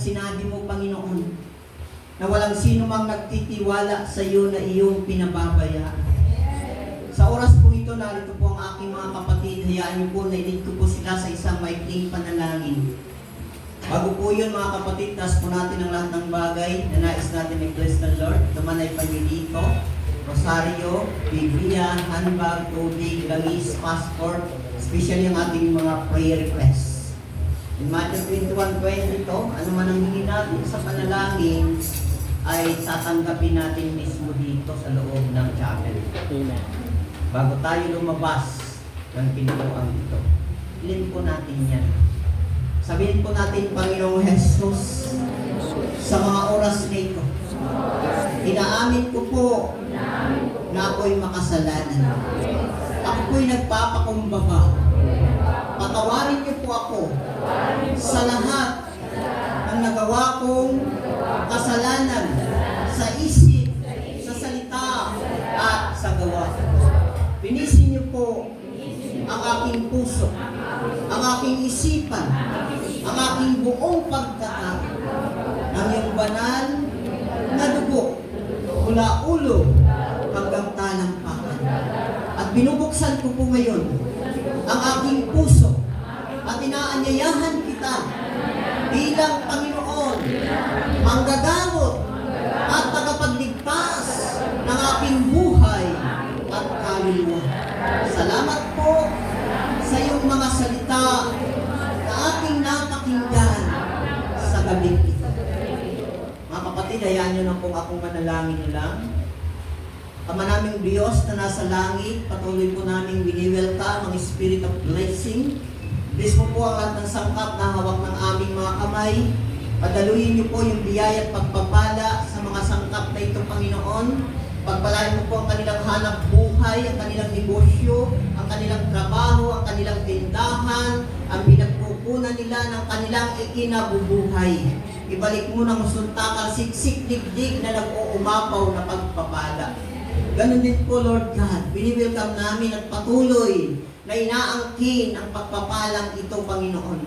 sinabi mo, Panginoon, na walang sino mang nagtitiwala sa iyo na iyong pinababaya. Sa oras po ito, narito po ang aking mga kapatid. Hayaan niyo po na ilid ko po sila sa isang maikling panalangin. Bago po yun mga kapatid, taas po natin ang lahat ng bagay na nais natin i-bless ng Lord. Ito man ay pagdidito, rosaryo, Biblia, handbag, tubig, langis, passport, especially ang ating mga prayer requests. In Matthew 21:20, ano man ang hingin natin sa panalangin, ay tatanggapin natin mismo dito sa loob ng chapel. Amen. Bago tayo lumabas ng pintuan ito, ilin po natin yan. Sabihin po natin, Panginoong Jesus, sa mga oras na ito, inaamin ko po na ako'y makasalanan. Ako po'y nagpapakumbaba. Patawarin niyo po ako sa lahat ng nagawa kong kasalanan sa isip, sa salita, at sa gawa. Pinisin niyo po ang aking puso, ang aking isipan, ang aking buong pagkatao ng iyong banal na dugo mula ulo hanggang talampakan. At binubuksan ko po ngayon ang aking puso at inaanyayahan kita bilang Panginoon, manggagamot at tagapagligtas ng aking buhay at kaluluwa. Salamat po sa iyong mga salita na aking napakinggan sa gabi ito. Mga kapatid, hayaan niyo na kung akong manalangin lang. Ama naming Diyos na nasa langit, patuloy po namin wini-welcome ang Spirit of Blessing. Bless mo po ang lahat ng sangkap na hawak ng aming mga kamay. Padaluyin niyo po yung biyaya at pagpapala sa mga sangkap na ito, Panginoon. Pagpalain mo po ang kanilang hanap buhay, ang kanilang negosyo, ang kanilang trabaho, ang kanilang tindahan, ang pinagkukunan nila ng kanilang ikinabubuhay. Ibalik mo ng usuntakal, siksik, digdig na nag-uumapaw na pagpapala. Ganon din po, Lord God, bini-welcome namin at patuloy na inaangkin ang pagpapalang ito, Panginoon.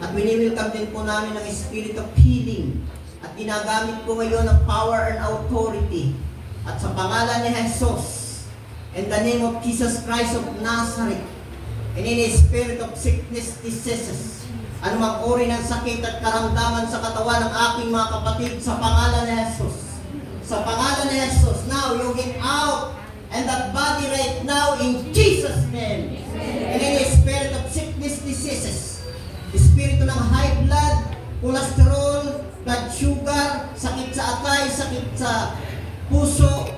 At bini-welcome din po namin ang Spirit of Healing at ginagamit po ngayon ang power and authority. At sa pangalan ni Jesus, in the name of Jesus Christ of Nazareth, and in the spirit of sickness, diseases, anumang uri ng sakit at karamdaman sa katawan ng aking mga kapatid, sa pangalan ni Jesus, sa pangalan ni Jesus, now you get out and that body right now in Jesus' name. And in the spirit of sickness, diseases, espiritu ng high blood, cholesterol, blood sugar, sakit sa atay, sakit sa puso,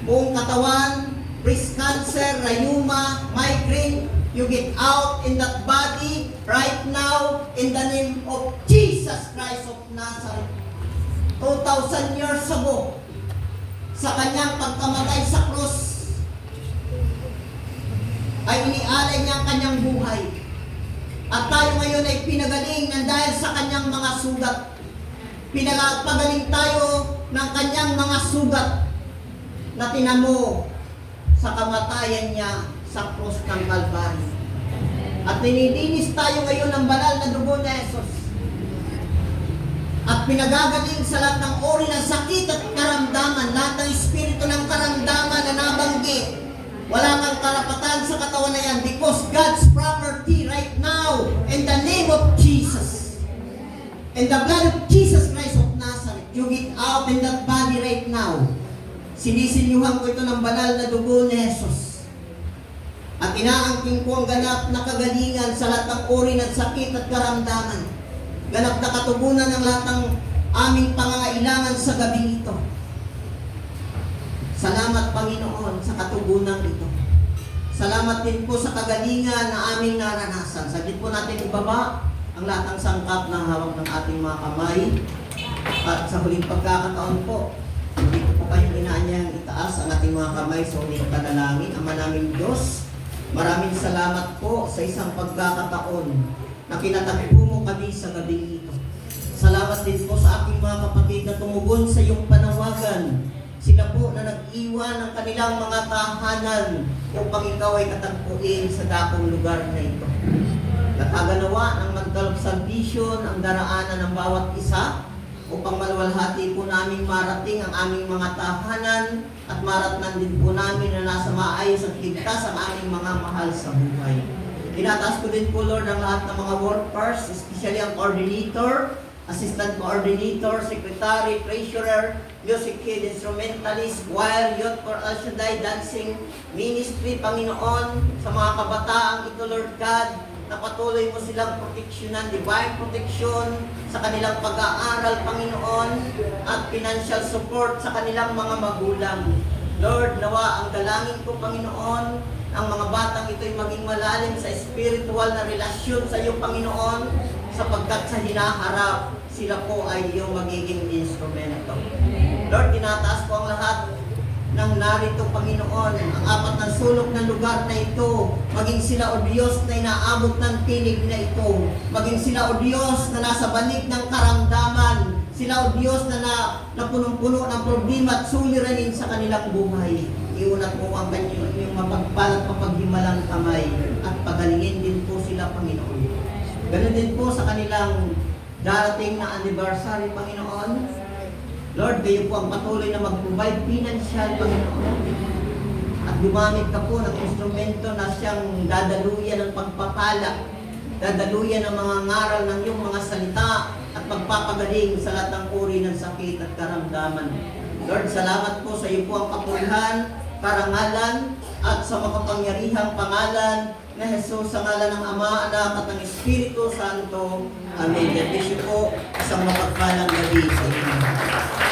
buong katawan, breast cancer, rheuma, migraine, you get out in that body right now in the name of Jesus Christ of Nazareth. 2,000 years ago, sa kanyang pagkamatay sa krus, ay inialay niya ang kanyang buhay. At tayo ngayon ay pinagaling ng dahil sa kanyang mga sugat. Pinagpagaling tayo ng kanyang mga sugat na tinamo sa kamatayan niya sa krus ng Kalbaryo. At nililinis tayo ngayon ng banal na dugo ni Jesus. At pinagagaling sa lahat ng uri ng sakit at karamdaman, lahat ng espiritu ng karamdaman na nabanggit. Wala kang karapatan sa katawan na yan because God's property right now in the name of Jesus. In the blood of Jesus Christ of Nazareth, you get out in that body right now. Sinisinyuhan ko ito ng banal na dugo ni Jesus. At inaangking ko ang ganap na kagalingan sa lahat ng uri ng sakit at karamdaman. Ganap na katugunan ng lahat ng aming pangangailangan sa gabi ito. Salamat, Panginoon, sa katugunan ito. Salamat din po sa kagalingan na aming naranasan. Saglit po natin ibaba ang lahat ng sangkap na hawak ng ating mga kamay. At sa huling pagkakataon po, dito po kayong inaanyang itaas ang ating mga kamay sa huling panalangin. Ama namin Diyos, maraming salamat po sa isang pagkakataon na kinatagpo mo kami sa gabi ito. Salamat din po sa aking mga kapatid na tumugon sa iyong panawagan. Sila po na nag-iwan ng kanilang mga tahanan upang ikaw ay katagpuin sa dakong lugar na ito. Nataganawa ng magkalap salvation ang daraanan ng bawat isa upang maluwalhati po namin marating ang aming mga tahanan at maratnan din po namin na nasa maayos at ligtas ang aming mga mahal sa buhay. Tinataas ko din po, Lord, ang lahat ng mga workers, especially ang coordinator, assistant coordinator, secretary, treasurer, music kid, instrumentalist, choir, youth for Al Shaddai, dancing ministry, Panginoon, sa mga kabataang ito, Lord God, na patuloy mo silang proteksyonan, divine protection sa kanilang pag-aaral, Panginoon, at financial support sa kanilang mga magulang. Lord, nawa ang dalangin ko, Panginoon, ang mga batang ito'y maging malalim sa spiritual na relasyon sa iyo, Panginoon, sapagkat sa hinaharap, sila po ay iyong magiging instrumento. Lord, tinataas ko ang lahat ng narito, Panginoon, ang apat na sulok ng lugar na ito, maging sila, O Diyos, na inaabot ng tinig na ito, maging sila, O Diyos, na nasa banig ng karamdaman, sila, O Diyos, na punong-puno ng problema at suliranin sa kanilang buhay. Iunat mo ang kanyang mapagpalat, mapaghimalang kamay, at pagalingin din po sila, Panginoon. Ganun din po sa kanilang darating na anniversary, Panginoon. Lord, kayo po ang patuloy na mag-provide financial, Panginoon. At gumamit ka po ng instrumento na siyang dadaluyan ng pagpapala, dadaluyan ng mga ngaral ng iyong mga salita, at magpapagaling sa lahat ng uri ng sakit at karamdaman. Lord, salamat po sa iyo po ang kapurihan, karangalan, at sa makapangyarihang pangalan na Jesus, sa ngalan ng Ama, Anak, at ng Espiritu Santo. Amen. God bless you po. Isang mapagpalang gabi sa inyo.